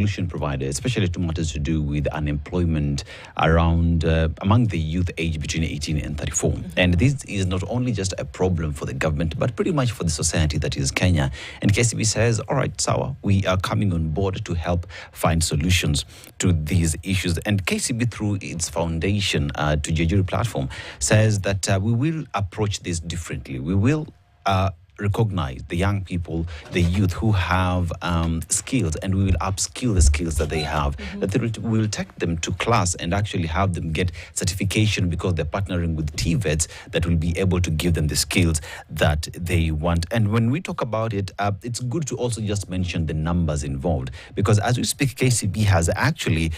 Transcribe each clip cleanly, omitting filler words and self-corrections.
solution provider, especially to matters to do with unemployment around among the youth age between 18 and 34. And this is not only just a problem for the government, but pretty much for the society that is Kenya. And KCB says, all right, Sawa, we are coming on board to help find solutions to these issues. And KCB, through its foundation to Jejuri platform, says that we will approach this differently. We will recognize the young people, the youth who have skills, and we will upskill the skills that they have. That we will take them to class and actually have them get certification, because they're partnering with TVETs that will be able to give them the skills that they want. And when we talk about it, it's good to also just mention the numbers involved, because as we speak, KCB has actually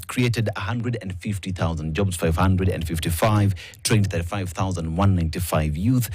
created 150,000 jobs, 555, trained 35,195 youth,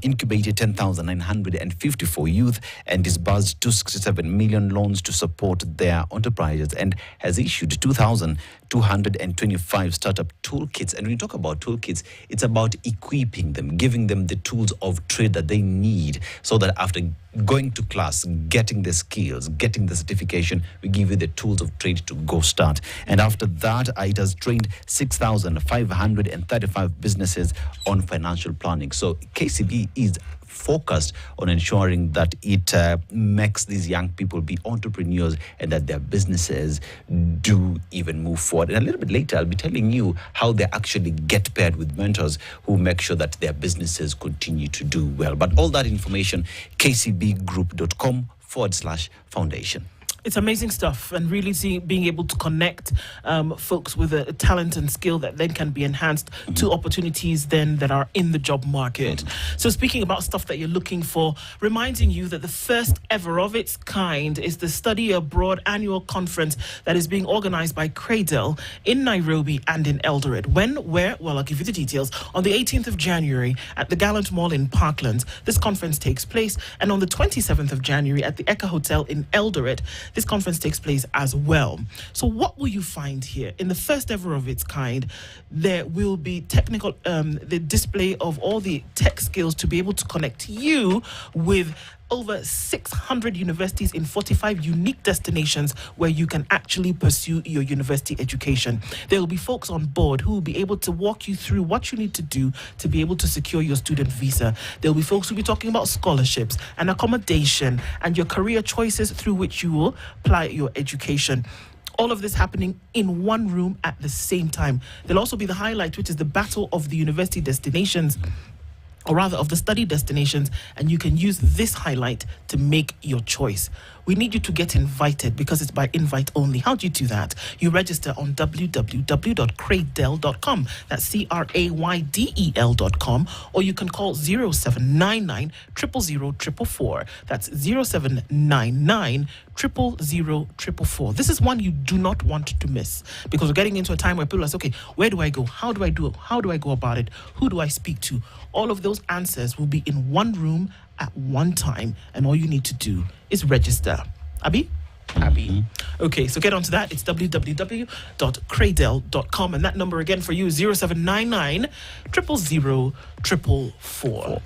incubated 10,954 youth, and disbursed 267 million loans to support their enterprises, and has issued 2,225 startup toolkits. And when you talk about toolkits, it's about equipping them, giving them the tools of trade that they need, so that after going to class, getting the skills, getting the certification, we give you the tools of trade to go start. And after that, it has trained 6,535 businesses on financial planning. So KCB is focused on ensuring that it makes these young people be entrepreneurs, and that their businesses do even move forward. And a little bit later, I'll be telling you how they actually get paired with mentors who make sure that their businesses continue to do well. But all that information, kcbgroup.com/foundation. It's amazing stuff, and really being able to connect folks with a talent and skill that then can be enhanced to opportunities then that are in the job market. So speaking about stuff that you're looking for, reminding you that the first ever of its kind is the Study Abroad annual conference that is being organized by Cradle in Nairobi and in Eldoret. When, where? Well, I'll give you the details. On the 18th of January at the Gallant Mall in Parklands, this conference takes place, and on the 27th of January at the Eka Hotel in Eldoret, this conference takes place as well. So what will you find here? In the first ever of its kind, there will be technical, the display of all the tech skills to be able to connect you with over 600 universities in 45 unique destinations where you can actually pursue your university education. There will be folks on board who will be able to walk you through what you need to do to be able to secure your student visa. There will be folks who will be talking about scholarships and accommodation and your career choices through which you will apply your education. All of this happening in one room at the same time. There'll also be the highlight, which is the battle of the university destinations, or rather of the study destinations, and you can use this highlight to make your choice. We need you to get invited, because it's by invite only. How do you do that? You register on www.cradel.com. That's CRAYDEL.com, or you can call 0799 000 444. That's 0799 000 444. This is one you do not want to miss, because we're getting into a time where people are saying, okay, where do I go? How do I do it? How do I go about it? Who do I speak to? All of those answers will be in one room at one time, and all you need to do is register. Abi? Okay, so get onto that. It's www.cradel.com, and that number again for you is 0799 000 444.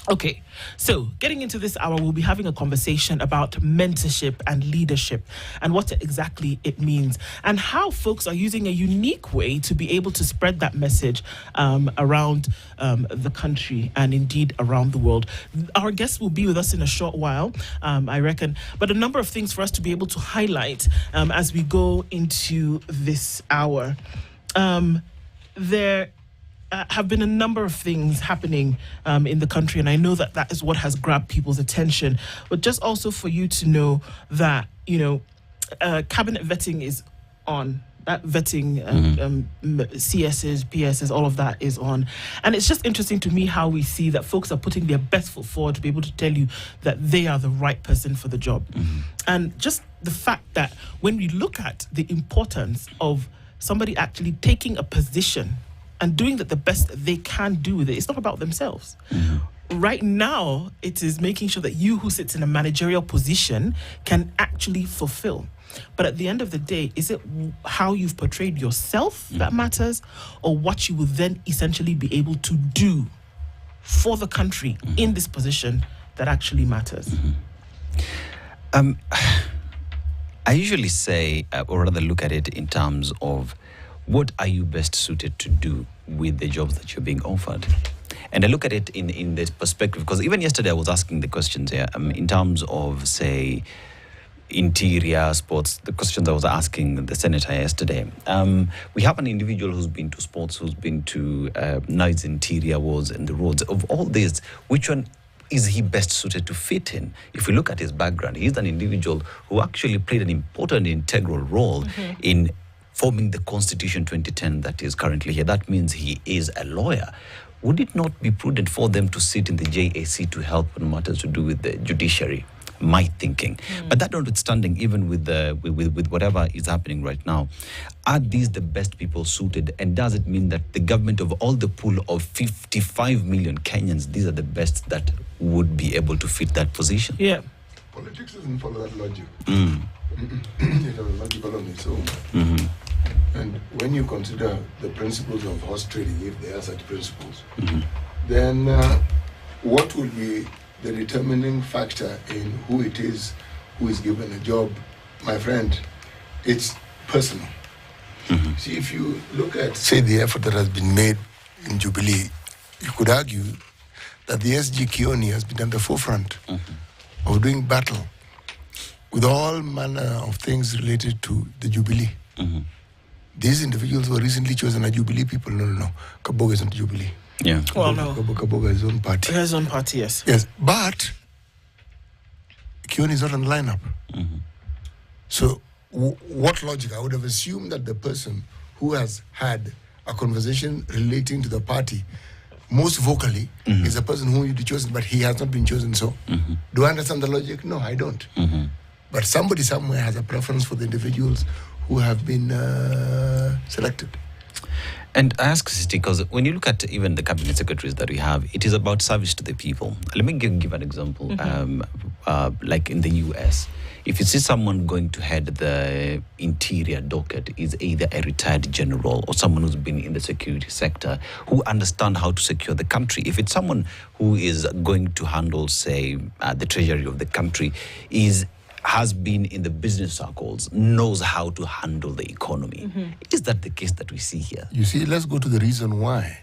Okay, so getting into this hour, we'll be having a conversation about mentorship and leadership and what exactly it means, and how folks are using a unique way to be able to spread that message around the country and indeed around the world. Our guests will be with us in a short while, I reckon, but a number of things for us to be able to highlight as we go into this hour. There have been a number of things happening in the country, and I know that that is what has grabbed people's attention. But just also for you to know that, cabinet vetting is on. That vetting, CSs, PSs, all of that is on. And it's just interesting to me how we see that folks are putting their best foot forward to be able to tell you that they are the right person for the job. And just the fact that when we look at the importance of somebody actually taking a position and doing that the best they can do with it, it's not about themselves. Right now, it is making sure that you who sits in a managerial position can actually fulfill. But at the end of the day, is it how you've portrayed yourself that matters, or what you will then essentially be able to do for the country in this position that actually matters? I usually say, or rather look at it in terms of what are you best suited to do with the jobs that you're being offered? And I look at it in this perspective, because even yesterday I was asking the questions here in terms of, say, interior sports, the questions I was asking the senator yesterday. We have an individual who's been to sports, who's been to nice interior walls and the roads. Of all these, which one is he best suited to fit in? If we look at his background, he's an individual who actually played an important integral role in forming the Constitution 2010 that is currently here. That means he is a lawyer. Would it not be prudent for them to sit in the JAC to help on matters to do with the judiciary? My thinking. But that notwithstanding, even with whatever is happening right now, are these the best people suited? And does it mean that the government of all the pool of 55 million Kenyans, these are the best that would be able to fit that position? Yeah. Politics doesn't follow that logic. It has a logical on its own. And when you consider the principles of horse trading, if there are such principles, then what will be the determining factor in who it is who is given a job? My friend, it's personal. See, if you look at, say, the effort that has been made in Jubilee, you could argue that the SG Kioni has been at the forefront of doing battle with all manner of things related to the Jubilee. These individuals were recently chosen as Jubilee people. No. Kaboga isn't Jubilee. Yeah. Well, no. Kaboga is his own party. His own party, yes. Yes, but Kioni is not on the lineup. So what logic? I would have assumed that the person who has had a conversation relating to the party most vocally is a person who you'd chosen, but he has not been chosen. So do I understand the logic? No, I don't. But somebody somewhere has a preference for the individuals who have been selected. And I ask Sisti, because when you look at even the cabinet secretaries that we have, it is about service to the people. Let me give an example. Like in the US, if you see someone going to head the interior docket, is either a retired general or someone who's been in the security sector, who understand how to secure the country. If it's someone who is going to handle, say, the treasury of the country, has been in the business circles, knows how to handle the economy. Is that the case that we see here? You see, let's go to the reason why.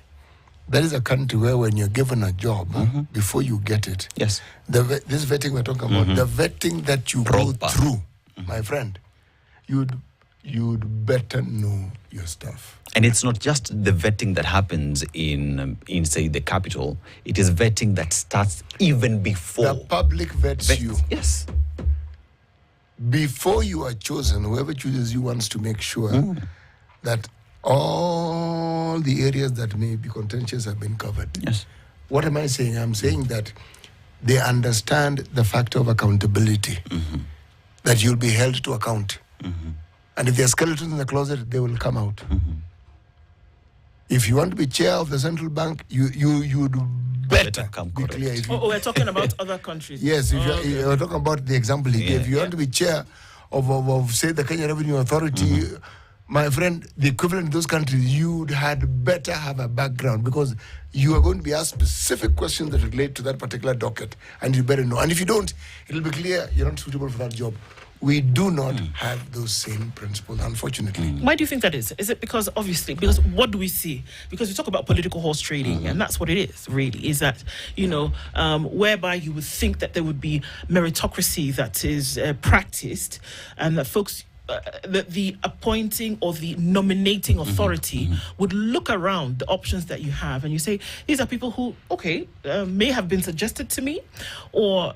There is a country where when you're given a job, before you get it, Yes. This vetting we're talking about, the vetting that you Proper. go through, my friend, you'd better know your stuff. And it's not just the vetting that happens in say, the capital. It is vetting that starts even before. The public vets you. Yes. Before you are chosen, whoever chooses you wants to make sure that all the areas that may be contentious have been covered. Yes. What am I saying? I'm saying that they understand the factor of accountability, that you'll be held to account. And if there are skeletons in the closet, they will come out. If you want to be chair of the central bank, you'd better come be correct. clear. We're talking about other countries. Yes, if you're talking about the example he gave, you want to be chair of say, the Kenya Revenue Authority, my friend, the equivalent in those countries, you'd had better have a background, because you are going to be asked specific questions that relate to that particular docket, and you better know. And if you don't, it'll be clear you're not suitable for that job. We do not have those same principles, unfortunately. Why do you think that is? Is it because what do we see? Because we talk about political horse trading, and that's what it is, really, is that, whereby you would think that there would be meritocracy that is practiced, and that folks, that the appointing or the nominating authority would look around the options that you have, and you say, these are people who, may have been suggested to me, or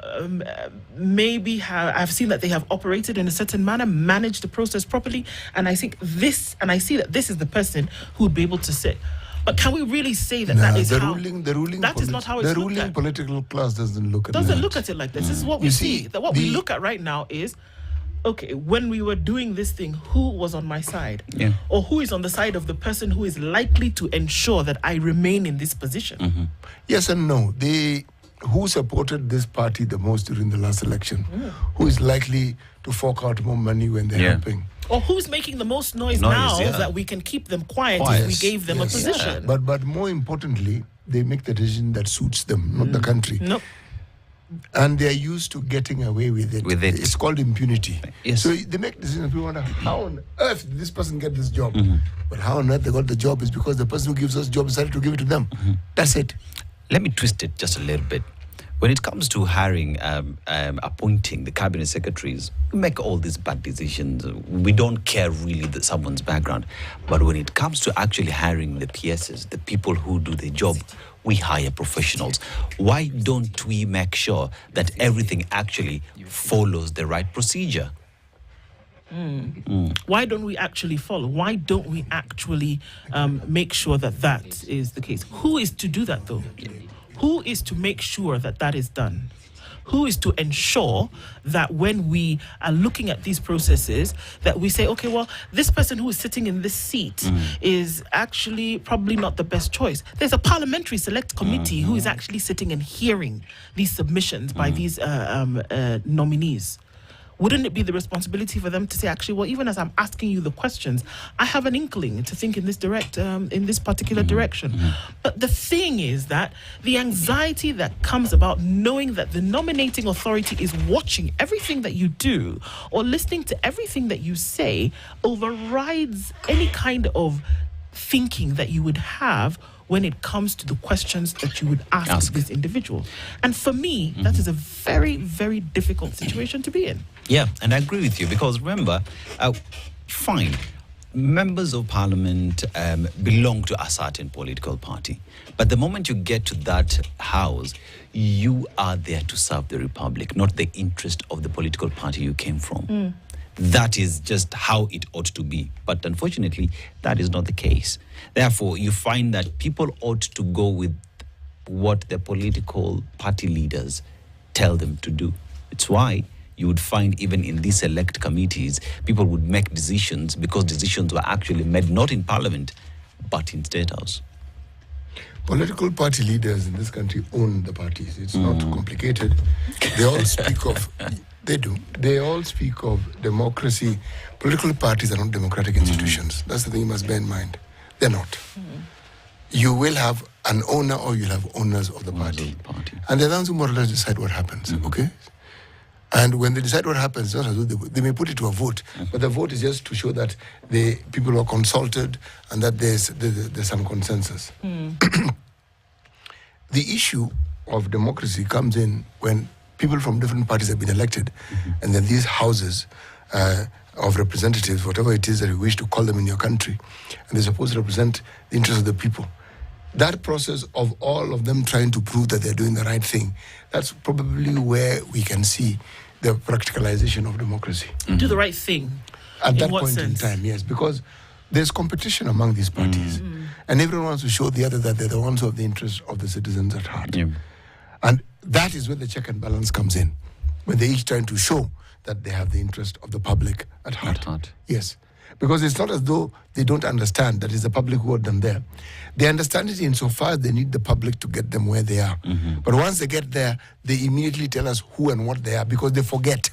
maybe I've seen that they have operated in a certain manner, managed the process properly, and I see that this is the person who would be able to sit. But can we really say that that is how? That is not how it's the looked ruling at. political class doesn't look at it. Doesn't look at it like this. This is what we see. That what we look at right now is, when we were doing this thing, who was on my side? Yeah. Or who is on the side of the person who is likely to ensure that I remain in this position? Yes and no. Who supported this party the most during the last election? Who is likely to fork out more money when they're helping? Or who's making the most noise now that we can keep them quiet if we gave them a position? But more importantly, they make the decision that suits them, not the country. Nope. And they're used to getting away with it. It's called impunity. Yes. So they make decisions. People wonder, how on earth did this person get this job? But how on earth they got the job is because the person who gives us job decided to give it to them. That's it. Let me twist it just a little bit. When it comes to hiring, appointing the cabinet secretaries, we make all these bad decisions. We don't care really someone's background. But when it comes to actually hiring the PSs, the people who do the job, we hire professionals. Why don't we make sure that everything actually follows the right procedure? Why don't we actually follow? Why don't we actually make sure that that is the case? Who is to do that, though? Who is to make sure that that is done? Who is to ensure that when we are looking at these processes, that we say, okay, well, this person who is sitting in this seat is actually probably not the best choice. There's a parliamentary select committee who is actually sitting and hearing these submissions by these nominees. Wouldn't it be the responsibility for them to say, actually, well, even as I'm asking you the questions, I have an inkling to think in this particular direction. But the thing is that the anxiety that comes about knowing that the nominating authority is watching everything that you do or listening to everything that you say overrides any kind of thinking that you would have when it comes to the questions that you would ask this individual. And for me, that is a very, very difficult situation to be in. Yeah, and I agree with you because remember, fine, members of parliament belong to a certain political party. But the moment you get to that house, you are there to serve the republic, not the interest of the political party you came from. That is just how it ought to be. But unfortunately, that is not the case. Therefore, you find that people ought to go with what the political party leaders tell them to do. It's why you would find even in these select committees, people would make decisions because decisions were actually made not in parliament, but in State House. Political party leaders in this country own the parties. It's not complicated. They all speak of... They do. They all speak of democracy. Political parties are not democratic institutions. That's the thing you must bear in mind. They're not. You will have an owner or you'll have owners of the party. And they're the ones who more or less decide what happens, okay? And when they decide what happens, they may put it to a vote, but the vote is just to show that the people are consulted and that there's some consensus. The issue of democracy comes in when people from different parties have been elected, and then these houses of representatives, whatever it is that you wish to call them in your country, and they're supposed to represent the interests of the people. That process of all of them trying to prove that they're doing the right thing, that's probably where we can see the practicalization of democracy. Do the right thing. At that point in time, yes, because there's competition among these parties, and everyone wants to show the other that they're the ones who have the interests of the citizens at heart. And that is where the check and balance comes in, when they're each trying to show that they have the interest of the public at heart. Yes. Because it's not as though they don't understand that it's the public who got them there. They understand it insofar as they need the public to get them where they are. But once they get there, they immediately tell us who and what they are because they forget.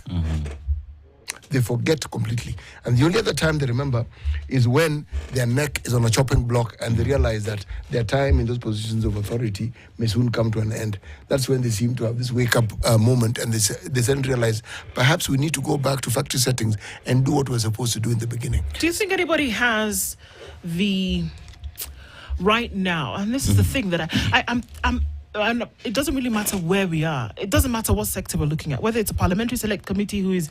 They forget completely. And the only other time they remember is when their neck is on a chopping block and they realize that their time in those positions of authority may soon come to an end. That's when they seem to have this wake-up moment and they suddenly realize perhaps we need to go back to factory settings and do what we're supposed to do in the beginning. Do you think anybody has the right now, and this is the thing that I'm it doesn't really matter where we are. It doesn't matter what sector we're looking at, whether it's a parliamentary select committee who is,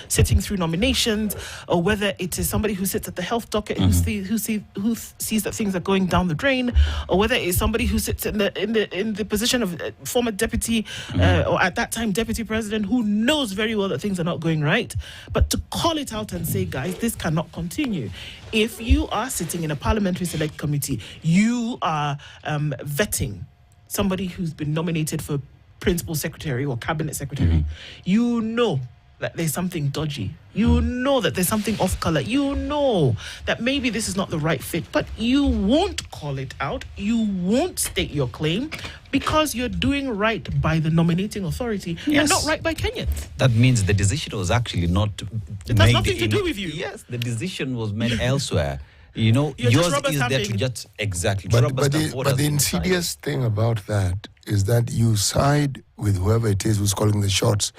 sitting through nominations, or whether it is somebody who sits at the health docket who sees that things are going down the drain, or whether it's somebody who sits in the position of former deputy or at that time deputy president who knows very well that things are not going right, but to call it out and say, guys, this cannot continue. If you are sitting in a parliamentary select committee, you are vetting somebody who's been nominated for principal secretary or cabinet secretary. You know that there's something dodgy. You know that there's something off color. You know that maybe this is not the right fit, but you won't call it out. You won't state your claim because you're doing right by the nominating authority and not right by Kenyans. That means the decision was actually not It has nothing to do with you. Yes, the decision was made elsewhere. You know, You're just yours rubber is there to stamping. just exactly. But, rubber but, stamp the, what but has the been decided. insidious thing about that is that you side with whoever it is who's calling the shots,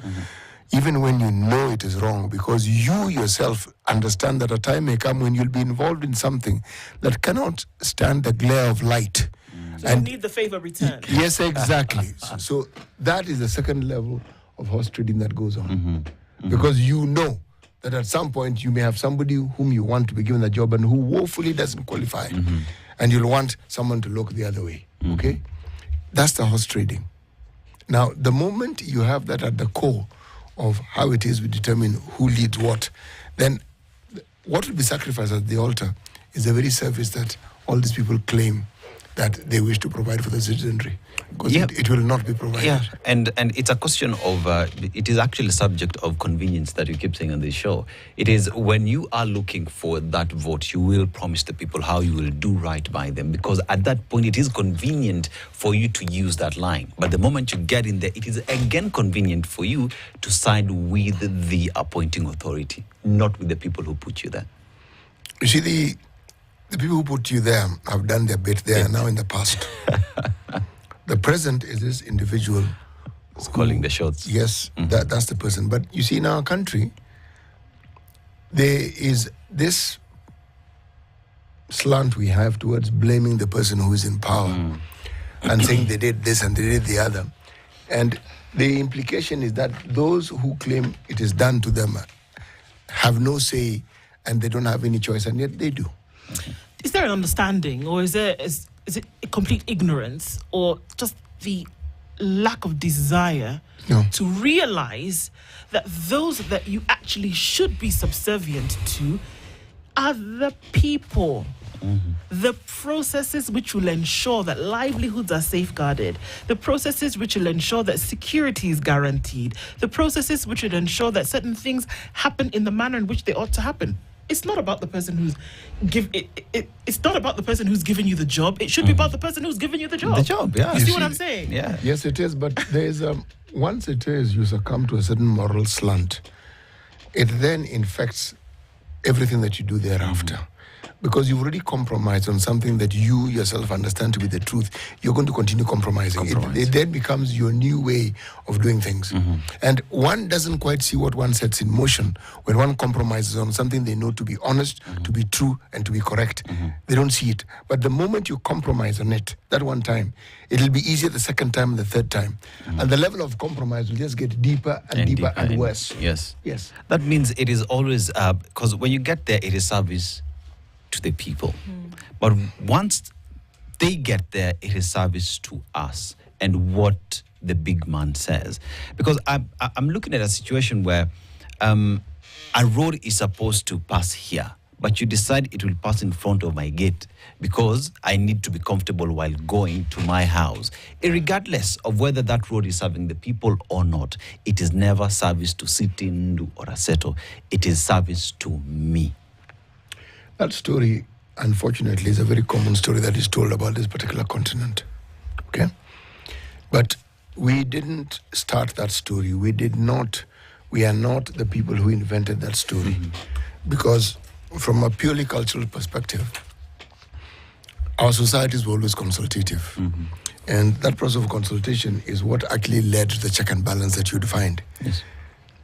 even when you know it is wrong, because you yourself understand that a time may come when you'll be involved in something that cannot stand the glare of light. So you need the favor returned. Yes, exactly. So that is the second level of horse trading that goes on. Because you know that at some point you may have somebody whom you want to be given a job and who woefully doesn't qualify. And you'll want someone to look the other way. Okay? That's the horse trading. Now, the moment you have that at the core of how it is we determine who leads what, then what will be sacrificed at the altar is the very service that all these people claim that they wish to provide for the citizenry, because it will not be provided. Yeah, and it's a question of, it is actually a subject of convenience that you keep saying on this show. It is when you are looking for that vote, you will promise the people how you will do right by them, because at that point it is convenient for you to use that line. But the moment you get in there, it is again convenient for you to side with the appointing authority, not with the people who put you there. You see, the people who put you there have done their bit. They are now in the past. The present is this individual. It's calling the shots. Yes, that's the person. But you see, in our country, there is this slant we have towards blaming the person who is in power and saying they did this and they did the other. And the implication is that those who claim it is done to them have no say and they don't have any choice, and yet they do. Is there an understanding, or is it a complete ignorance, or just the lack of desire to realize that those that you actually should be subservient to are the people? The processes which will ensure that livelihoods are safeguarded, the processes which will ensure that security is guaranteed, the processes which will ensure that certain things happen in the manner in which they ought to happen. It's not about the person who's it's not about the person who's given you the job. It should be about the person who's given you the job. The job, yeah. You see what I'm saying? Yeah. Yes, it is. But there is once it is you succumb to a certain moral slant, it then infects everything that you do thereafter. Because you've already compromised on something that you yourself understand to be the truth, you're going to continue compromising. It then becomes your new way of doing things. And one doesn't quite see what one sets in motion when one compromises on something they know to be honest, to be true, and to be correct. They don't see it. But the moment you compromise on it, that one time, it'll be easier the second time and the third time. And the level of compromise will just get deeper and deeper and worse. Yes. Yes. That means it is always, because when you get there, it is service to the people. But once they get there, it is service to us and what the big man says. Because I'm looking at a situation where a road is supposed to pass here, but you decide it will pass in front of my gate because I need to be comfortable while going to my house. Irregardless of whether that road is serving the people or not, it is never service to Sitindu or Aseto. It is service to me. That story, unfortunately, is a very common story that is told about this particular continent. Okay? But we didn't start that story. We are not the people who invented that story. Because from a purely cultural perspective, our societies were always consultative. And that process of consultation is what actually led to the check and balance that you defined. Yes.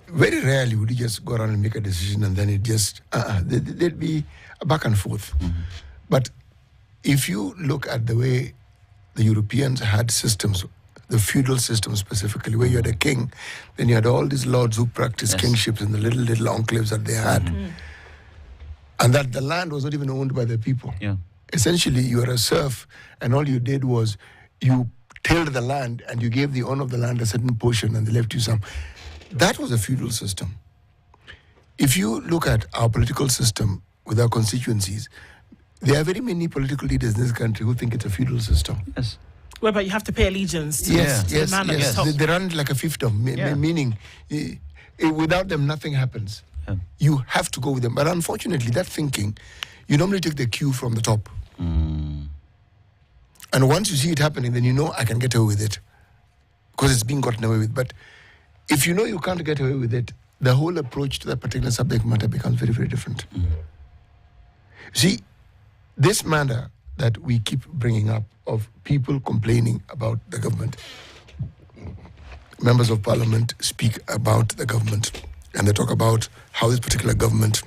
Very rarely would you just go around and make a decision and then it just, there'd be a back and forth. But if you look at the way the Europeans had systems, the feudal system specifically, where you had a king, then you had all these lords who practiced kingships in the little enclaves that they had. And that the land was not even owned by the people. Yeah. Essentially, you were a serf, and all you did was you tilled the land and you gave the owner of the land a certain portion and they left you some. That was a feudal system. If you look at our political system with our constituencies, there are very many political leaders in this country who think it's a feudal system. Yes. Whereby you have to pay allegiance to the man at the top. They run like a fiefdom, meaning without them nothing happens. You have to go with them. But unfortunately, that thinking, you normally take the cue from the top. And once you see it happening, then you know I can get away with it because it's being gotten away with. But if you know you can't get away with it, the whole approach to that particular subject matter becomes very, very different. See, this matter that we keep bringing up of people complaining about the government, members of parliament speak about the government and they talk about how this particular government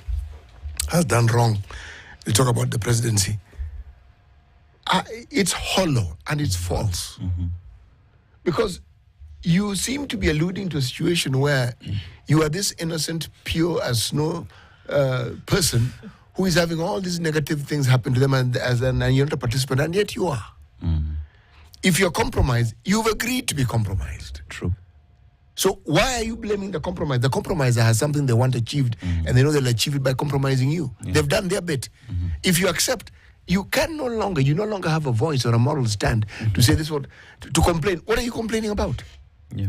has done wrong. They talk about the presidency. It's hollow and it's false. Because you seem to be alluding to a situation where you are this innocent, pure as snow person who is having all these negative things happen to them and you're not a participant, and yet you are. If you're compromised, you've agreed to be compromised. True. So why are you blaming the compromise? The compromiser has something they want achieved, and they know they'll achieve it by compromising you. Yeah. They've done their bit. If you accept, you no longer have a voice or a moral stand to say this word, to complain. What are you complaining about? Yeah.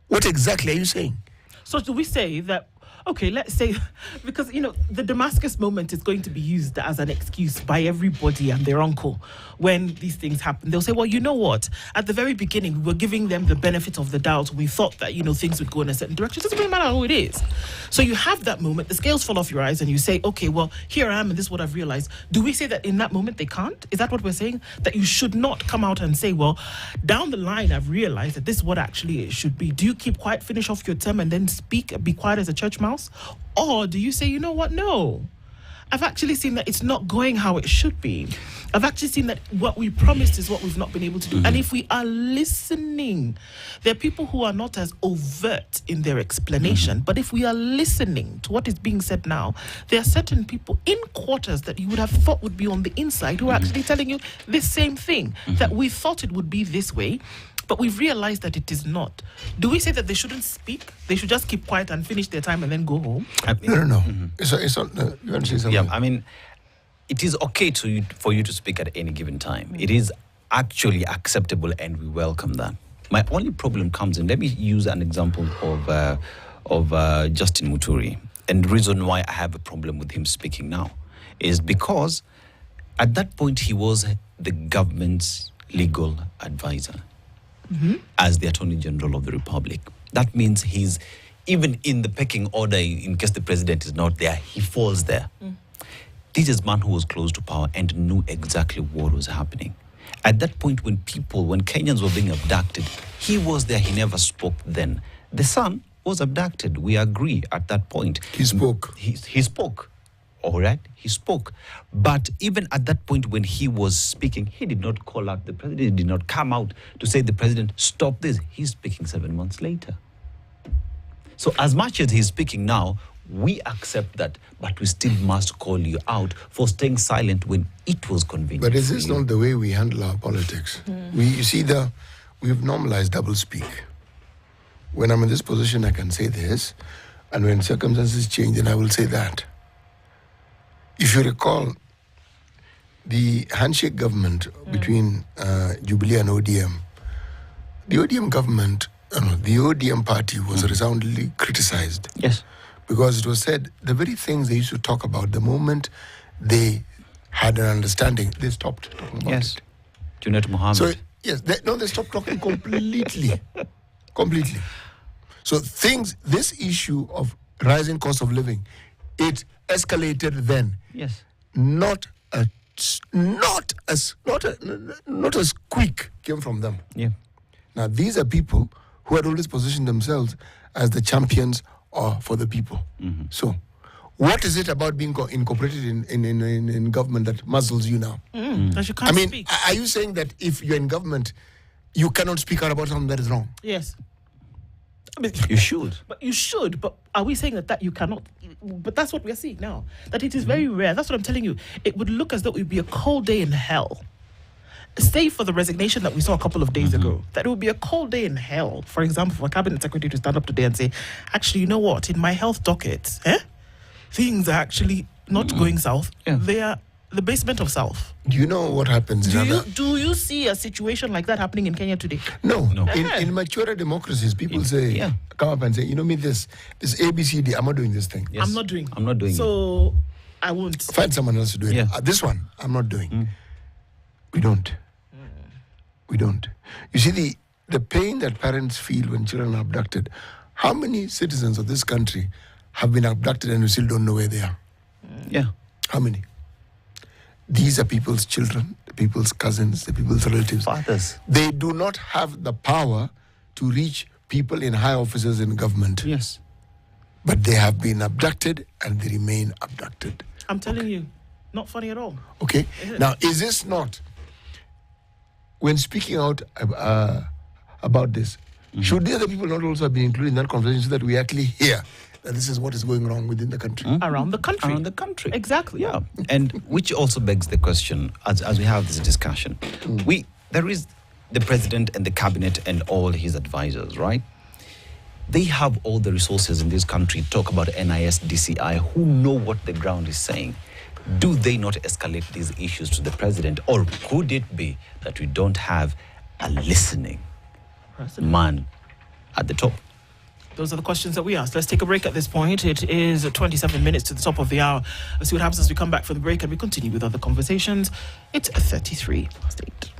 What exactly are you saying? So do we say that, okay, let's say, because, the Damascus moment is going to be used as an excuse by everybody and their uncle when these things happen. They'll say, well, you know what? At the very beginning, we were giving them the benefit of the doubt. We thought that, things would go in a certain direction. It doesn't really matter who it is. So you have that moment, the scales fall off your eyes and you say, okay, well, here I am and this is what I've realized. Do we say that in that moment they can't? Is that what we're saying? That you should not come out and say, well, down the line, I've realized that this is what actually it should be. Do you keep quiet, finish off your term and then speak, be quiet as a church mouse? Or do you say, you know what, no, I've actually seen that it's not going how it should be. I've actually seen that what we promised is what we've not been able to do. And if we are listening, there are people who are not as overt in their explanation, but if we are listening to what is being said now, there are certain people in quarters that you would have thought would be on the inside who are actually telling you this same thing, that we thought it would be this way, but we've realized that it is not. Do we say that they shouldn't speak? They should just keep quiet and finish their time and then go home? No. It's not. You want to say something? Yeah, I mean, it is okay for you to speak at any given time. It is actually acceptable, and we welcome that. My only problem comes in. Let me use an example of Justin Muturi, and the reason why I have a problem with him speaking now is because at that point he was the government's legal advisor. As the Attorney General of the Republic. That means he's, even in the pecking order, in case the president is not there, he falls there. This is a man who was close to power and knew exactly what was happening. At that point, when Kenyans were being abducted, he was there, he never spoke then. The son was abducted, we agree at that point. He spoke. He spoke. All right, he spoke. But even at that point when he was speaking, he did not call out the president. He did not come out to say, the president, stop this. He's speaking 7 months later. So as much as he's speaking now, we accept that, but we still must call you out for staying silent when it was convenient. But is this not the way we handle our politics? We've normalized double speak. When I'm in this position, I can say this, and when circumstances change, then I will say that. If you recall, the handshake government between Jubilee and ODM, the ODM government, the ODM party was resoundingly criticized. Yes. Because it was said the very things they used to talk about, the moment they had an understanding, they stopped talking about it. Junaid Mohammed. So, yes, they stopped talking completely. Completely. So this issue of rising cost of living, it escalated then. Yes. Not as quick came from them. Yeah. Now these are people who had always positioned themselves as the champions for the people. So, what is it about being incorporated in government that muzzles you now? That you can't speak. Are you saying that if you're in government, you cannot speak out about something that is wrong? Yes. You should. But you should. But are we saying that you cannot? But that's what we're seeing now. That it is very rare. That's what I'm telling you. It would look as though it would be a cold day in hell. Save for the resignation that we saw a couple of days ago. That it would be a cold day in hell. For example, for a cabinet secretary to stand up today and say, actually, you know what? In my health docket, things are actually not going south. Yeah. They are the basement of south. Do you know what happens? Do you see a situation like that happening in Kenya today? No. In mature democracies, people come up and say, you know me, this ABCD, I'm not doing this thing. Yes. I'm not doing it. So I won't. Find someone else to do it. This one, I'm not doing. We don't. We don't. You see, the pain that parents feel when children are abducted, how many citizens of this country have been abducted and we still don't know where they are? Yeah. How many? These are people's children, the people's cousins, the people's relatives. Fathers. They do not have the power to reach people in high offices in government. Yes. But they have been abducted and they remain abducted. I'm telling you, not funny at all. Okay. Now, is this not, when speaking out about this, should the other people not also be included in that conversation so that we actually hear that this is what is going wrong within the country? Around the country. Around the country. Exactly. Yeah. And which also begs the question, as we have this discussion, there is the president and the cabinet and all his advisors, right? They have all the resources in this country, talk about NIS, DCI, who know what the ground is saying. Do they not escalate these issues to the president? Or could it be that we don't have a listening man at the top? Those are the questions that we asked. Let's take a break at this point. It is 27 minutes to the top of the hour. Let's see what happens as we come back from the break and we continue with other conversations. It's 33 past 8.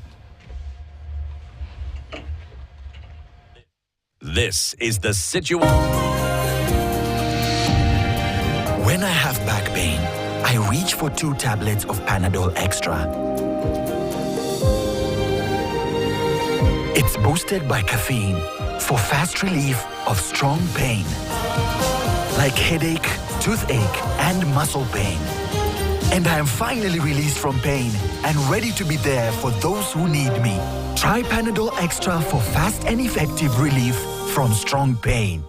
This is the situation. When I have back pain, I reach for 2 tablets of Panadol Extra. It's boosted by caffeine for fast relief of strong pain, like headache, toothache, and muscle pain. And I am finally released from pain and ready to be there for those who need me. Try Panadol Extra for fast and effective relief from strong pain.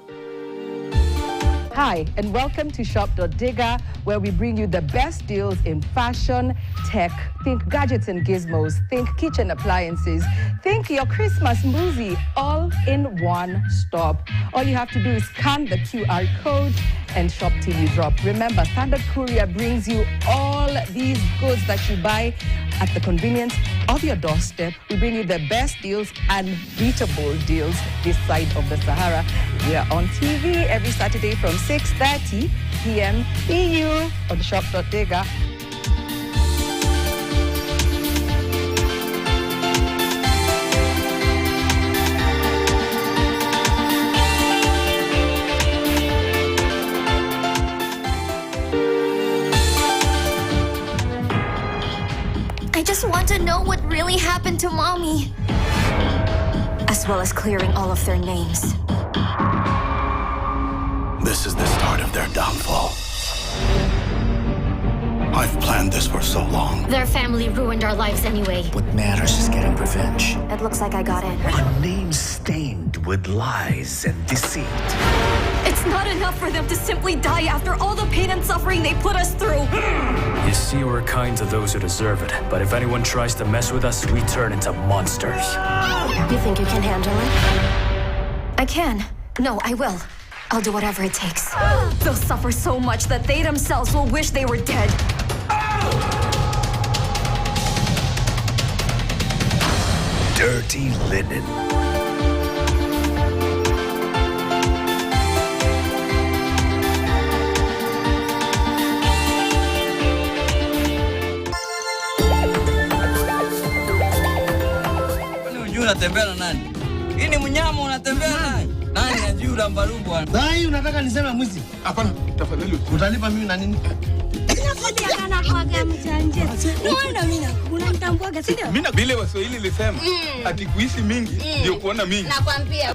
Hi, and welcome to Shop.Digga, where we bring you the best deals in fashion, tech, think gadgets and gizmos, think kitchen appliances, think your Christmas movie, all in one stop. All you have to do is scan the QR code and shop till you drop. Remember, Standard Courier brings you all these goods that you buy at the convenience of your doorstep. We bring you the best deals, unbeatable deals this side of the Sahara. We are on TV every Saturday from 6:30 p.m. EU on Shop.Digga. I just want to know what really happened to Mommy, as well as clearing all of their names. This is the start of their downfall. I've planned this for so long. Their family ruined our lives anyway. What matters is getting revenge. It looks like I got in. A name stained with lies and deceit. It's not enough for them to simply die after all the pain and suffering they put us through. You see, we're kind to those who deserve it. But if anyone tries to mess with us, we turn into monsters. You think you can handle it? I can. No, I will. I'll do whatever it takes. They'll suffer so much that they themselves will wish they were dead. Dirty linen. Unatembea na nani? Hii ni mnyama unatembea naye. Nani ajui ulambarubu bwana? Hii unataka niseme mwizi? Hapana, tafadhali. Utalipa mimi na nini? Nakwambia kana kwaga mjanje. Unaona mimi unanitambuaga si ndio? Mimi na vile Waswahili lisema ati kuishi mingi ndio kuona mingi. Nakwambia.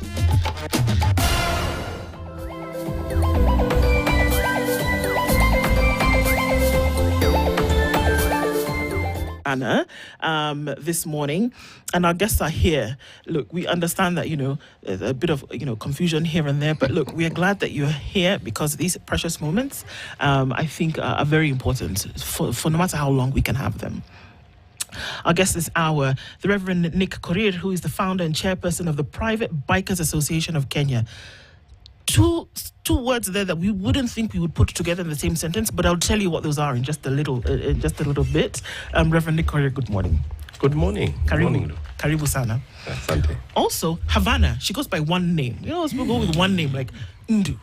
Anna, this morning, and our guests are here. Look, we understand that, there's a bit of, confusion here and there, but look, we are glad that you're here because these precious moments, I think, are very important for no matter how long we can have them. Our guest this hour, the Reverend Nick Korir, who is the founder and chairperson of the Private Bikers Association of Kenya. Two words there that we wouldn't think we would put together in the same sentence, but I'll tell you what those are in just a little bit. Reverend Nick Korir, good morning. Good morning. Karibu sana. Asante. Also, Havana, she goes by one name. People go with one name like Ndu.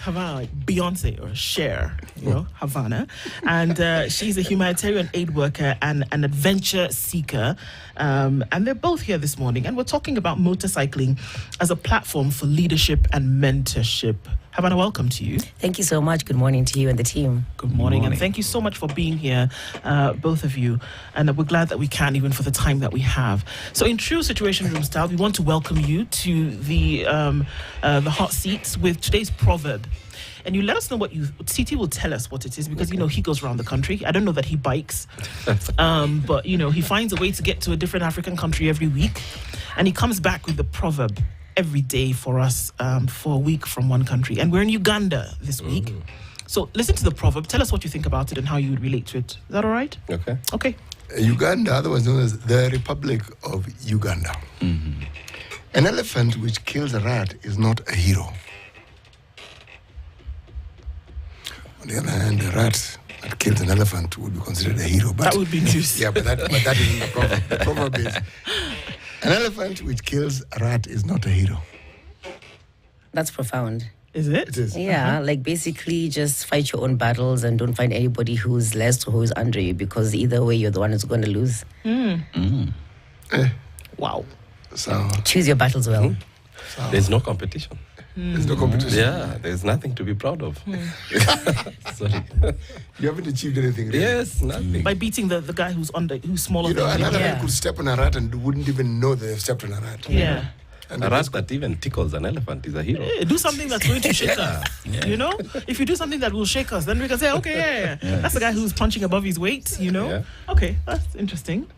Havana, like Beyonce or Cher. Havana. And she's a humanitarian aid worker and an adventure seeker. And they're both here this morning. And we're talking about motorcycling as a platform for leadership and mentorship. Havana, welcome to you. Thank you so much. Good morning to you and the team. Good morning. And thank you so much for being here, both of you. And we're glad that we can, even for the time that we have. So in true Situation Room style, we want to welcome you to the hot seats with today's proverb. And you let us know what Titi will tell us what it is because, he goes around the country. I don't know that he bikes, but, he finds a way to get to a different African country every week. And he comes back with the proverb every day for us for a week from one country. And we're in Uganda this week. So listen to the proverb. Tell us what you think about it and how you would relate to it. Is that all right? Okay. Uganda, otherwise known as the Republic of Uganda. An elephant which kills a rat is not a hero. On the other hand, a rat that kills an elephant would be considered a hero. But that would be news. Yeah, but that isn't the proverb. The proverb is, an elephant which kills a rat is not a hero. That's profound. Is it? It is. Yeah, like basically just fight your own battles and don't find anybody who's less or who's under you because either way you're the one who's going to lose. Wow. So choose your battles well. So there's no competition. There's no competition. Yeah, there's nothing to be proud of. Sorry. You haven't achieved anything, really. Yes, nothing. By beating the guy who's smaller than you. Another man could step on a rat and wouldn't even know they've stepped on a rat. Yeah. And a rat that even tickles an elephant is a hero. Do something that's going to shake us. Yeah. If you do something that will shake us, then we can say, okay, yeah. That's the guy who's punching above his weight, Yeah. Okay, that's interesting.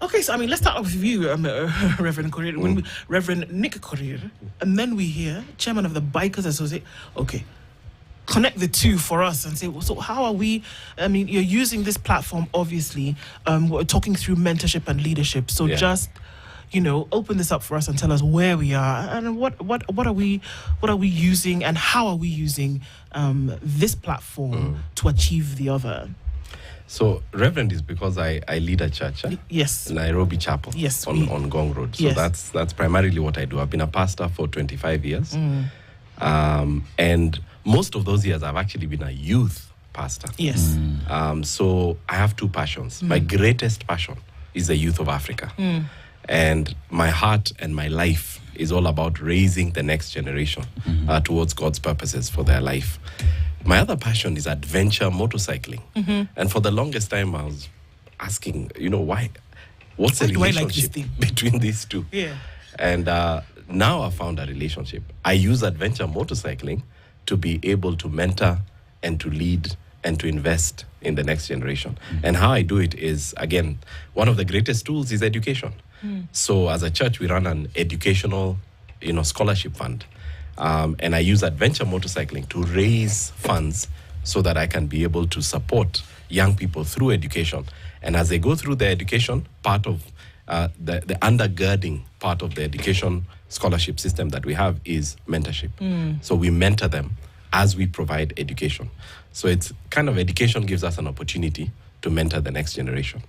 Okay, so let's start off with you, Reverend Korir, Reverend Nick Korir, and then we hear Chairman of the Bikers Association. Okay, connect the two for us and say, so how are we? You're using this platform, obviously. We're talking through mentorship and leadership. So just, open this up for us and tell us where we are and what are we using and how are we using this platform to achieve the other. So, Reverend is because I lead a church, yes, Nairobi Chapel, yes, on Gong Road. So that's primarily what I do. I've been a pastor for 25 years, and most of those years I've actually been a youth pastor. Yes. So I have two passions. My greatest passion is the youth of Africa, and my heart and my life is all about raising the next generation towards God's purposes for their life. My other passion is adventure motorcycling. And for the longest time, I was asking, why? What's the relationship between these two? Yeah. And now I found a relationship. I use adventure motorcycling to be able to mentor and to lead and to invest in the next generation. And how I do it is, again, one of the greatest tools is education. So as a church, we run an educational, scholarship fund. And I use adventure motorcycling to raise funds so that I can be able to support young people through education. And as they go through their education, part of the undergirding part of the education scholarship system that we have is mentorship. So we mentor them as we provide education. So it's kind of education gives us an opportunity to mentor the next generation.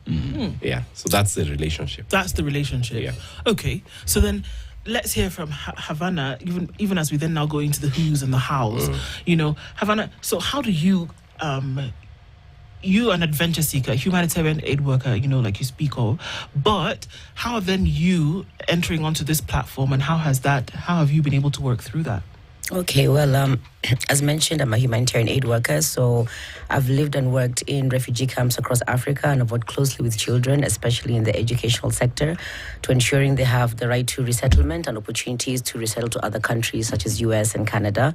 Yeah, so that's the relationship. That's the relationship. Yeah. Okay, so then let's hear from Havana, even as we then now go into the who's and the hows. Havana, so how do you, an adventure seeker, a humanitarian aid worker, like you speak of, but how then you entering onto this platform and how have you been able to work through that? Okay, well, as mentioned, I'm a humanitarian aid worker, so I've lived and worked in refugee camps across Africa, and I've worked closely with children, especially in the educational sector, to ensuring they have the right to resettlement and opportunities to resettle to other countries such as US and Canada,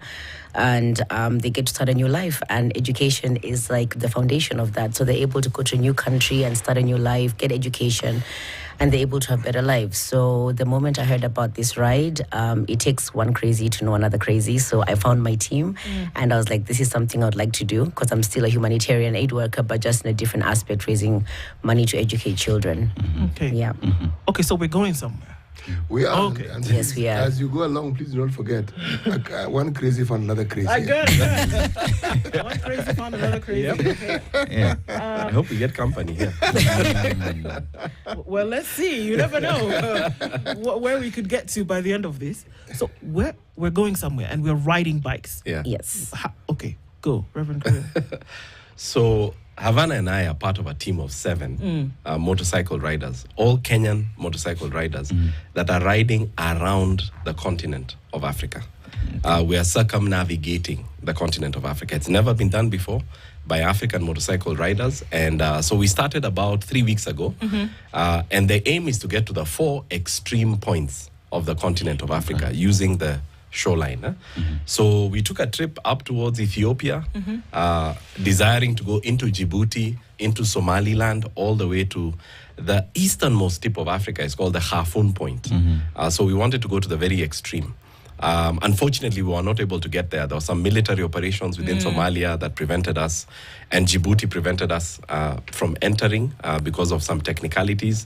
and they get to start a new life, and education is like the foundation of that. So they're able to go to a new country and start a new life, get education, and they're able to have better lives. So the moment I heard about this ride, it takes one crazy to know another crazy. So I found my team, and I was like, this is something I would like to do, because I'm still a humanitarian aid worker, but just in a different aspect, raising money to educate children. Okay. Yeah. Okay, so we're going somewhere. We are. Okay. And yes, we are. As you go along, please don't forget. One crazy found another crazy. I get it. One crazy found another crazy. Yep. Okay. Yeah. I hope we get company here. Well, let's see. You never know where we could get to by the end of this. So we're going somewhere and we're riding bikes. Yeah. Yes. Okay. Go, Reverend Korea. So Havana and I are part of a team of 7 motorcycle riders, all Kenyan motorcycle riders that are riding around the continent of Africa. We are circumnavigating the continent of Africa. It's never been done before by African motorcycle riders. And so we started about 3 weeks ago. And the aim is to get to the 4 extreme points of the continent of Africa using the shoreline. So we took a trip up towards Ethiopia, desiring to go into Djibouti, into Somaliland, all the way to the easternmost tip of Africa. It's called the Khartoum Point. So we wanted to go to the very extreme. Unfortunately, we were not able to get there. There were some military operations within Somalia that prevented us, and Djibouti prevented us from entering because of some technicalities.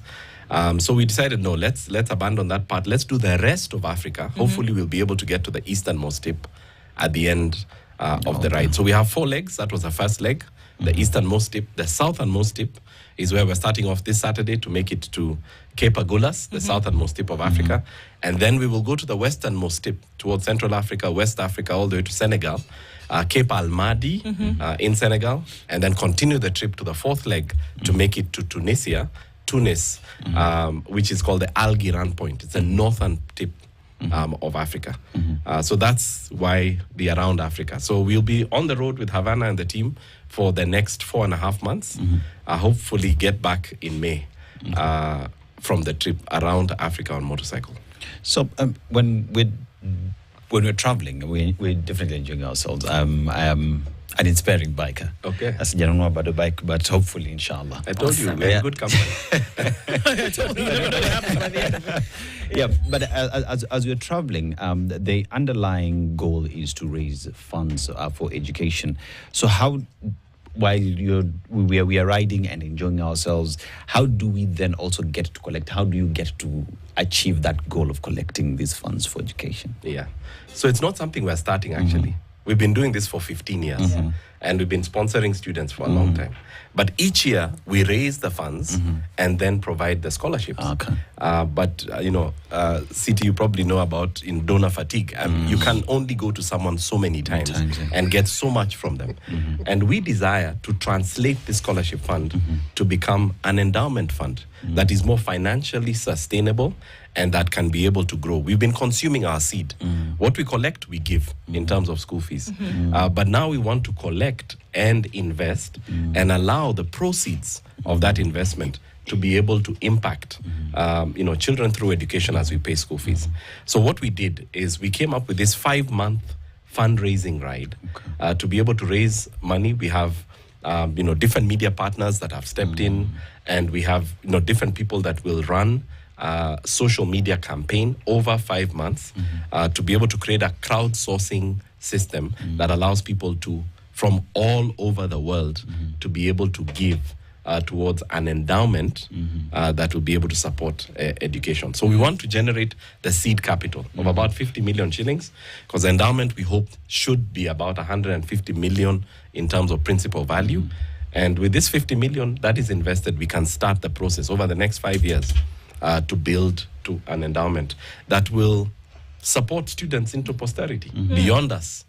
So we decided, no, let's abandon that part. Let's do the rest of Africa. Hopefully, we'll be able to get to the easternmost tip at the end of the ride. So we have 4 legs. That was the first leg. The easternmost tip. The southernmost tip is where we're starting off this Saturday to make it to Cape Agulhas, the southernmost tip of Africa. And then we will go to the westernmost tip towards Central Africa, West Africa, all the way to Senegal, Cape Almadi in Senegal, and then continue the trip to the 4th leg to make it to Tunis, which is called the Algiran Point. It's the northern tip of Africa. So that's why the Around Africa. So we'll be on the road with Havana and the team for the next 4.5 months. Hopefully get back in May from the trip around Africa on motorcycle. So when we're traveling, we're definitely enjoying ourselves. I am an inspiring biker. Okay. As you don't know about the bike, but hopefully, inshallah. I told you, we're in good company. I told you, never know what happens by the end of it. Yeah, but as we're traveling, the underlying goal is to raise funds for education. So how, while we are riding and enjoying ourselves, how do we then also get to collect? How do you get to achieve that goal of collecting these funds for education? Yeah. So it's not something we're starting, actually. We've been doing this for 15 years, and we've been sponsoring students for a long time. But each year, we raise the funds and then provide the scholarships. Okay. But, City, you probably know about in donor fatigue. You can only go to someone so many times and get so much from them. And we desire to translate this scholarship fund to become an endowment fund that is more financially sustainable and that can be able to grow. We've been consuming our seed. What we collect, we give in terms of school fees. But now we want to collect and invest and allow the proceeds of that investment to be able to impact children through education as we pay school fees. So what we did is we came up with this 5-month fundraising ride to be able to raise money. We have different media partners that have stepped in, and we have different people that will run social media campaign over 5 months to be able to create a crowdsourcing system that allows people from all over the world to be able to give towards an endowment that will be able to support education. So we want to generate the seed capital of about 50 million shillings, because the endowment, we hope, should be about 150 million in terms of principal value. And with this 50 million that is invested, we can start the process over the next 5 years to build to an endowment that will support students into posterity. Beyond us,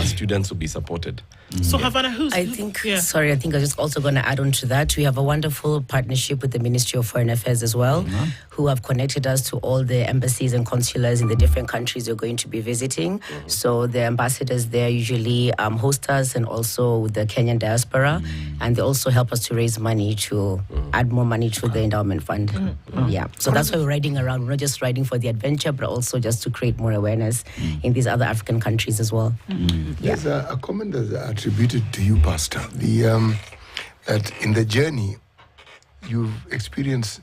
students will be supported. So Havana, I think I'm just also going to add on to that. We have a wonderful partnership with the Ministry of Foreign Affairs as well, who have connected us to all the embassies and consulars in the different countries we're going to be visiting. So the ambassadors there usually host us, and also the Kenyan diaspora, and they also help us to raise money to add more money to the endowment fund. Yeah, so that's why we're riding around. We're not just riding for the adventure, but also just to create more awareness in these other African countries as well. There's a comment that's attributed to you, Pastor, that in the journey you've experienced,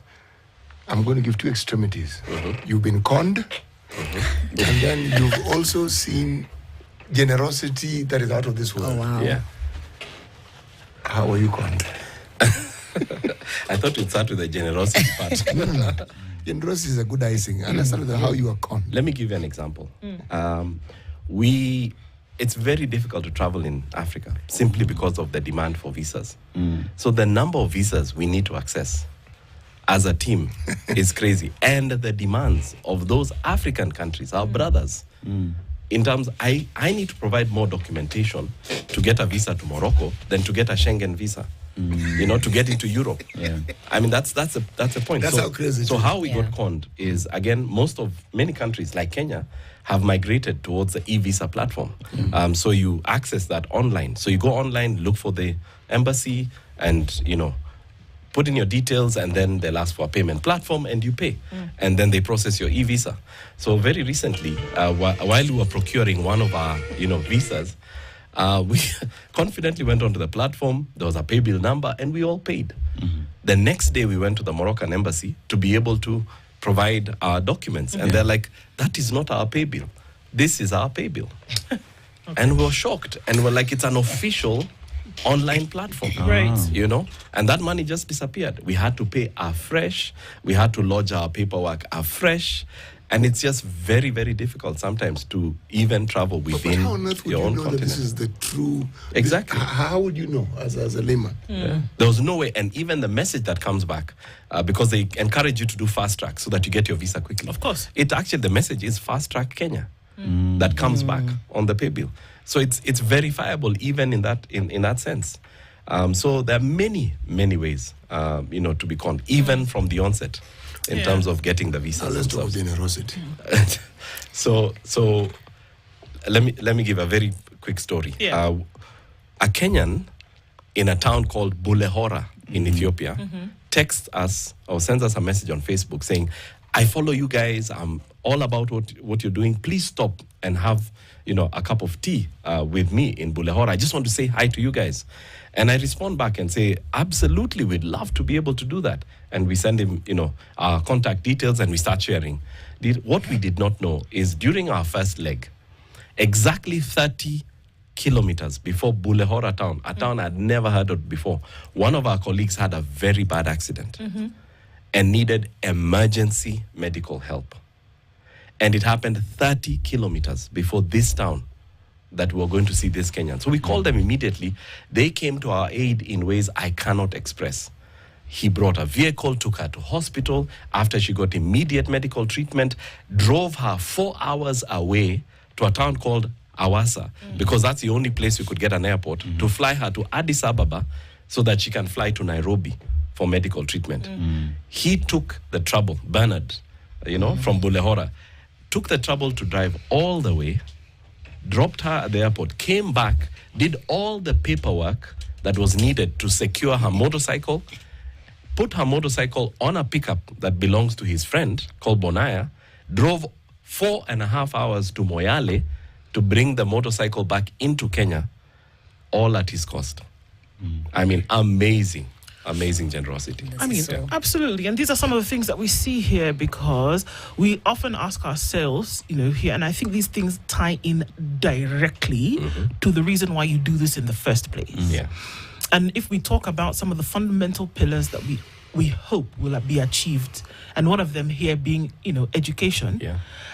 I'm going to give 2 extremities. You've been conned, and then you've also seen generosity that is out of this world. Oh, wow. Yeah. How were you conned? I thought we'd start with the generosity part. Generosity is a good icing. Understand how you are conned. Let me give you an example. It's very difficult to travel in Africa simply because of the demand for visas. So the number of visas we need to access as a team is crazy. And the demands of those African countries, our brothers, in terms, I need to provide more documentation to get a visa to Morocco than to get a Schengen visa. You know, to get into Europe. Yeah. I mean, that's a point. That's how crazy it is. So how we got conned is, again, many countries like Kenya have migrated towards the e-visa platform. So you access that online. So you go online, look for the embassy, and put in your details, and then they'll ask for a payment platform, and you pay, and then they process your e-visa. So very recently, while we were procuring one of our visas, we confidently went onto the platform. There was a pay bill number, and we all paid. The next day, we went to the Moroccan embassy to be able to provide our documents, and they're like, "That is not our pay bill. This is our pay bill." And we were shocked, and we're like, "It's an official online platform." Right. And that money just disappeared. We had to pay afresh. We had to lodge our paperwork afresh. And it's just very, very difficult sometimes to even travel within how on earth would your you own know continent. that this is the true... Exactly. How would you know as a layman? There was no way. And even the message that comes back, because they encourage you to do fast track so that you get your visa quickly. Of course. The message is fast track Kenya that comes back on the pay bill. So it's verifiable even in that sense. So there are many, many ways, to be conned, even from the onset, in terms of getting the visas. Let's talk generosity. So let me give a very quick story. Yeah. A Kenyan in a town called Bulehora in Ethiopia texts us or sends us a message on Facebook saying, "I follow you guys. I'm all about what you're doing. Please stop and have a cup of tea with me in Bulehora. I just want to say hi to you guys." And I respond back and say, "Absolutely, we'd love to be able to do that." And we send him, our contact details, and we start sharing. What we did not know is during our first leg, exactly 30 kilometers before Bulehora town, a town I'd never heard of before, one of our colleagues had a very bad accident and needed emergency medical help. And it happened 30 kilometers before this town that we were going to see this Kenyan. So we called them immediately. They came to our aid in ways I cannot express. He brought a vehicle, took her to hospital. After she got immediate medical treatment, drove her 4 hours away to a town called Awasa, because that's the only place we could get an airport, to fly her to Addis Ababa so that she can fly to Nairobi for medical treatment. He took the trouble, Bernard, from Bulehora, took the trouble to drive all the way, dropped her at the airport, came back, did all the paperwork that was needed to secure her motorcycle, put her motorcycle on a pickup that belongs to his friend called Bonaya, drove 4.5 hours to Moyale to bring the motorcycle back into Kenya, all at his cost. I mean, amazing generosity. I mean, absolutely. And these are some of the things that we see here, because we often ask ourselves, here, and I think these things tie in directly to the reason why you do this in the first place. Yeah. And if we talk about some of the fundamental pillars that we hope will be achieved, and one of them here being, education,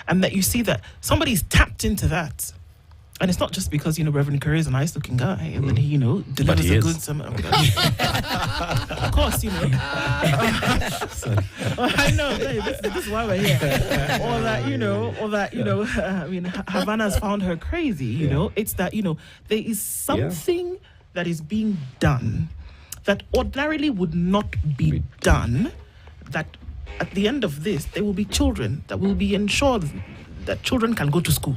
and that you see that somebody's tapped into that. And it's not just because, Reverend Curry is a nice-looking guy, and then he, delivers a good... Of course, I know, this is why we're here. I mean, Havana's found her crazy, It's that, there is something that is being done that ordinarily would not be done, that at the end of this, there will be children that will be ensured that children can go to school.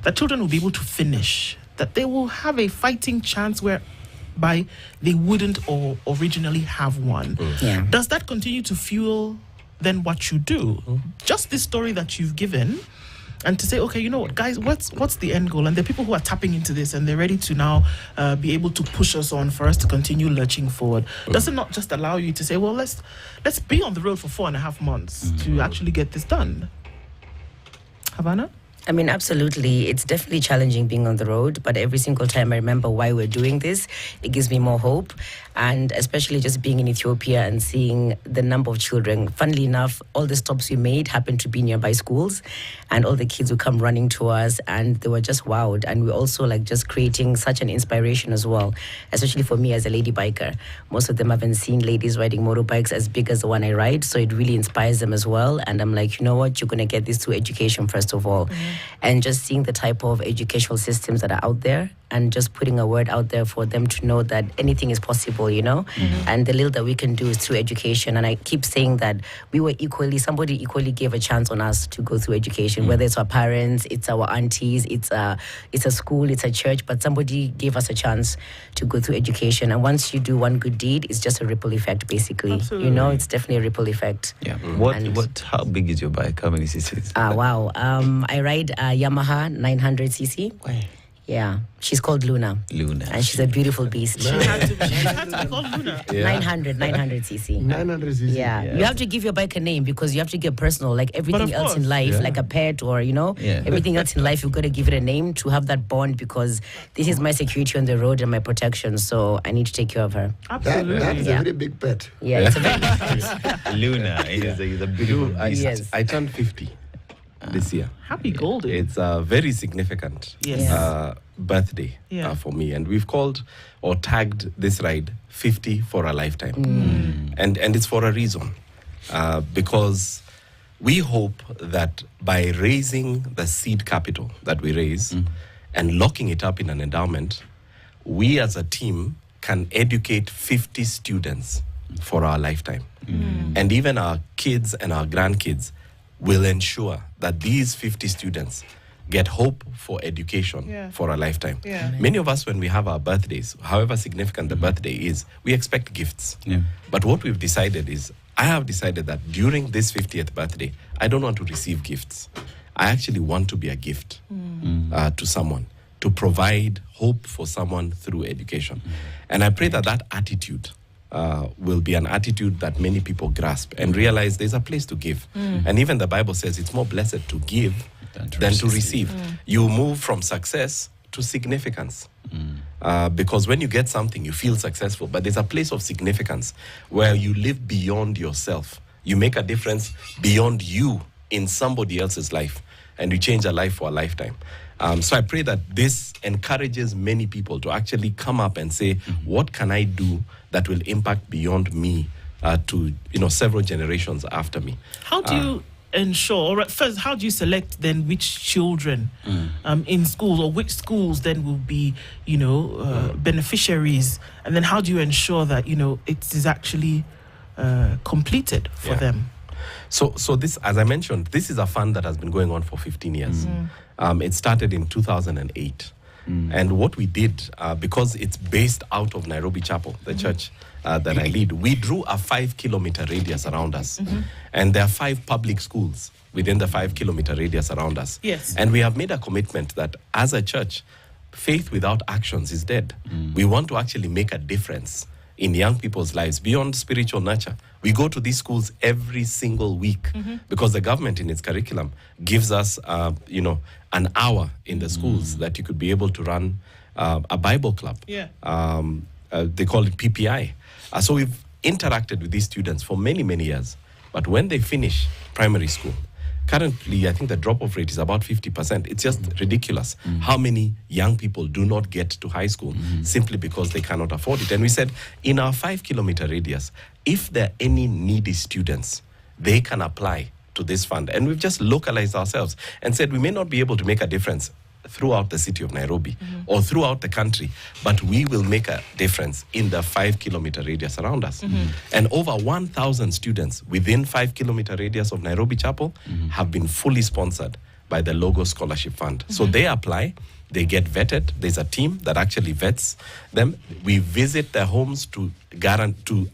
That children will be able to finish, that they will have a fighting chance whereby they wouldn't or originally have one. Does that continue to fuel then what you do? Just this story that you've given, and to say, okay, you know what, guys, what's the end goal? And there are people who are tapping into this, and they're ready to now be able to push us on for us to continue lurching forward. Does it not just allow you to say, well, let's be on the road for 4.5 months to actually get this done? Havana? I mean, absolutely. It's definitely challenging being on the road, but every single time I remember why we're doing this, it gives me more hope. And especially just being in Ethiopia and seeing the number of children. Funnily enough, all the stops we made happened to be nearby schools, and all the kids would come running to us, and they were just wowed. And we're also just creating such an inspiration as well, especially for me as a lady biker. Most of them haven't seen ladies riding motorbikes as big as the one I ride, so it really inspires them as well. And I'm like, you know what, you're going to get this through education first of all. and just seeing the type of educational systems that are out there, and just putting a word out there for them to know that anything is possible, and the little that we can do is through education. And I keep saying that somebody equally gave a chance on us to go through education, whether it's our parents, it's our aunties, it's a school, it's a church, but somebody gave us a chance to go through education. And once you do one good deed, it's just a ripple effect, basically. Absolutely. It's definitely a ripple effect. Yeah. How big is your bike? How many cc's? Wow. I ride a Yamaha 900cc. Why? Yeah, she's called Luna. And she's a beautiful beast. She had to be called Luna. 900cc. 900cc. Yeah. You have to give your bike a name because you have to get personal. Like everything else in life, like a pet or, everything else in life, you've got to give it a name to have that bond, because this is my security on the road and my protection. So I need to take care of her. Absolutely. That is a very big pet. Yeah, it's a very big pet. Luna is a beautiful beast. Yes. I turned 50 this year. Happy golden. It's a very significant birthday for me. And we've called or tagged this ride 50 for a lifetime. And it's for a reason. Because we hope that by raising the seed capital that we raise and locking it up in an endowment, we as a team can educate 50 students for our lifetime. And even our kids and our grandkids will ensure that these 50 students get hope for education for a lifetime. Yeah. Many of us, when we have our birthdays, however significant the birthday is, we expect gifts. But what we've decided is, I have decided that during this 50th birthday, I don't want to receive gifts. I actually want to be a gift to someone, to provide hope for someone through education. And I pray that that attitude will be an attitude that many people grasp and realize there's a place to give. And even the Bible says it's more blessed to give than to receive. You move from success to significance. Because when you get something, you feel successful, but there's a place of significance where you live beyond yourself. You make a difference beyond you in somebody else's life, and you change a life for a lifetime. So I pray that this encourages many people to actually come up and say, what can I do that will impact beyond me to several generations after me? How do you ensure, or first, how do you select then which children in schools, or which schools then will be, beneficiaries? And then how do you ensure that, it is actually completed for them? So this, as I mentioned, this is a fund that has been going on for 15 years. It started in 2008. And what we did, because it's based out of Nairobi Chapel, the church that I lead, we drew a 5-kilometer radius around us. And there are 5 public schools within the 5-kilometer radius around us. Yes. And we have made a commitment that as a church, faith without actions is dead. We want to actually make a difference in young people's lives beyond spiritual nurture. We go to these schools every single week because the government in its curriculum gives us, an hour in the schools that you could be able to run a Bible club. Yeah. They call it PPI. So we've interacted with these students for many, many years. But when they finish primary school, currently, I think the drop-off rate is about 50%. It's just ridiculous how many young people do not get to high school simply because they cannot afford it. And we said, in our 5-kilometer radius, if there are any needy students, they can apply to this fund. And we've just localized ourselves and said we may not be able to make a difference throughout the city of Nairobi or throughout the country, but we will make a difference in the 5-kilometer radius around us. And over 1,000 students within 5-kilometer radius of Nairobi Chapel have been fully sponsored by the Logo Scholarship Fund. So they apply, they get vetted. There's a team that actually vets them. We visit their homes to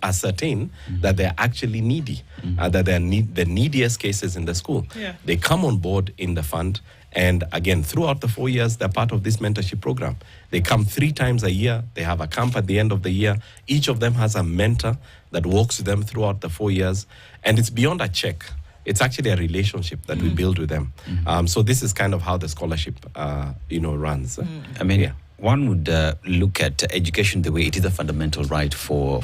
ascertain that they're actually needy, that they're the neediest cases in the school. Yeah. They come on board in the fund. And again, throughout the 4 years, they're part of this mentorship program. They come 3 times a year. They have a camp at the end of the year. Each of them has a mentor that walks with them throughout the 4 years. And it's beyond a check. It's actually a relationship that we build with them. So this is kind of how the scholarship, runs. I mean, One would look at education the way it is a fundamental right for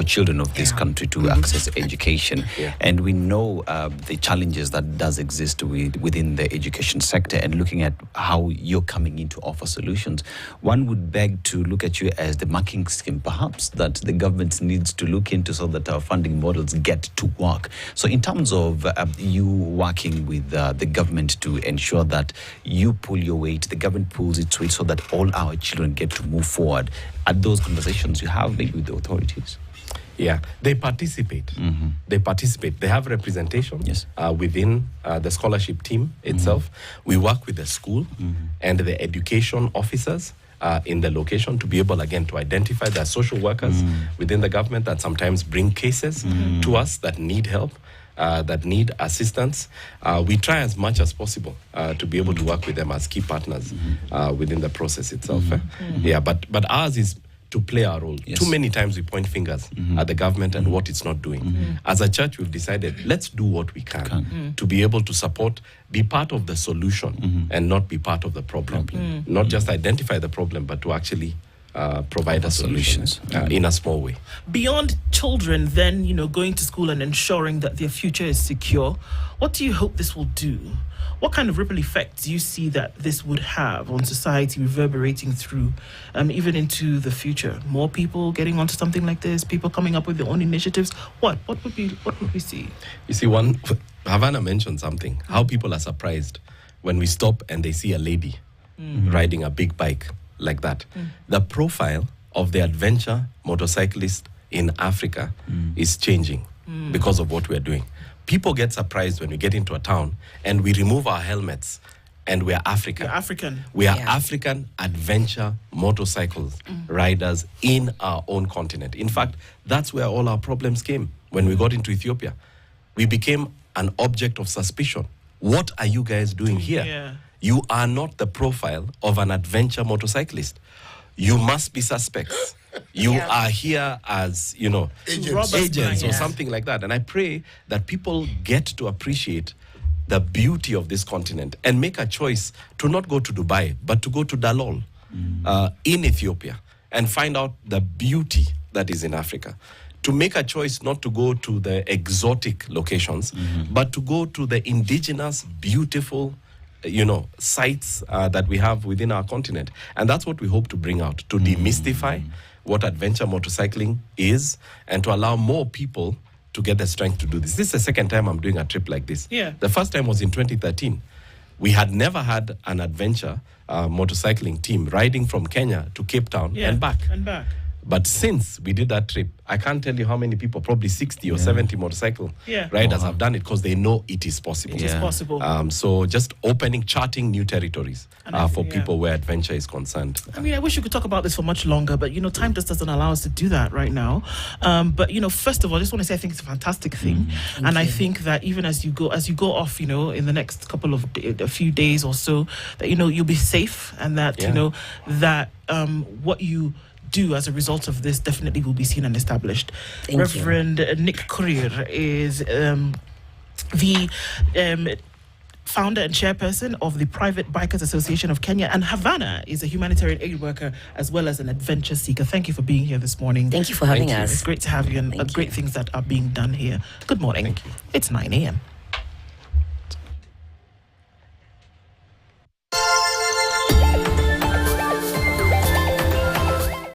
children of this country to access education. And we know the challenges that does exist within the education sector, and looking at how you're coming in to offer solutions. One would beg to look at you as the marking scheme, perhaps, that the government needs to look into so that our funding models get to work. So in terms of you working with the government to ensure that you pull your weight, the government pulls its weight so that all our children get to move forward, at those conversations you have maybe with the authorities? Yeah, they participate. They participate. They have representation within the scholarship team itself. We work with the school and the education officers in the location to be able, again, to identify the social workers within the government that sometimes bring cases to us that need help, that need assistance. We try as much as possible to be able to work with them as key partners within the process itself. Yeah, but ours is to play our role. Too many times we point fingers at the government and what it's not doing. As a church, we've decided, let's do what we can to be able to support, be part of the solution and not be part of the problem. Not just identify the problem, but to actually provide a solution in a small way. Beyond children then, going to school and ensuring that their future is secure, what do you hope this will do? What kind of ripple effect do you see that this would have on society, reverberating through even into the future? More people getting onto something like this, people coming up with their own initiatives. What would we see? You see, Havana mentioned something, how people are surprised when we stop and they see a lady riding a big bike like that. The profile of the adventure motorcyclist in Africa is changing because of what we're doing. People get surprised when we get into a town and we remove our helmets and we're African. We are African adventure motorcycles riders in our own continent. In fact, that's where all our problems came when we got into Ethiopia. We became an object of suspicion. What are you guys doing here? You are not the profile of an adventure motorcyclist. You must be suspects. You are here as, agents or something like that. And I pray that people get to appreciate the beauty of this continent and make a choice to not go to Dubai, but to go to Dalol in Ethiopia and find out the beauty that is in Africa. To make a choice not to go to the exotic locations, but to go to the indigenous, beautiful sites that we have within our continent. And that's what we hope to bring out, to demystify what adventure motorcycling is and to allow more people to get the strength to do this. This is the second time I'm doing a trip like this. The first time was in 2013. We had never had an adventure motorcycling team riding from Kenya to Cape Town and back. But since we did that trip, I can't tell you how many people, probably 60 or 70 motorcycle riders have done it because they know it is possible. It is possible. So just charting new territories for people where adventure is concerned. I mean, I wish we could talk about this for much longer, but, time just doesn't allow us to do that right now. But, first of all, I just want to say I think it's a fantastic thing. And I think that even as you go off, in the next a few days or so, that, you'll be safe and that, that what you do as a result of this definitely will be seen and established. Reverend Nick Courier is the founder and chairperson of the Private Bikers Association of Kenya, and Havana is a humanitarian aid worker as well as an adventure seeker. Thank you for being here this morning. Thank you for having us. It's great to have you and great things that are being done here. Good morning. It's 9 a.m.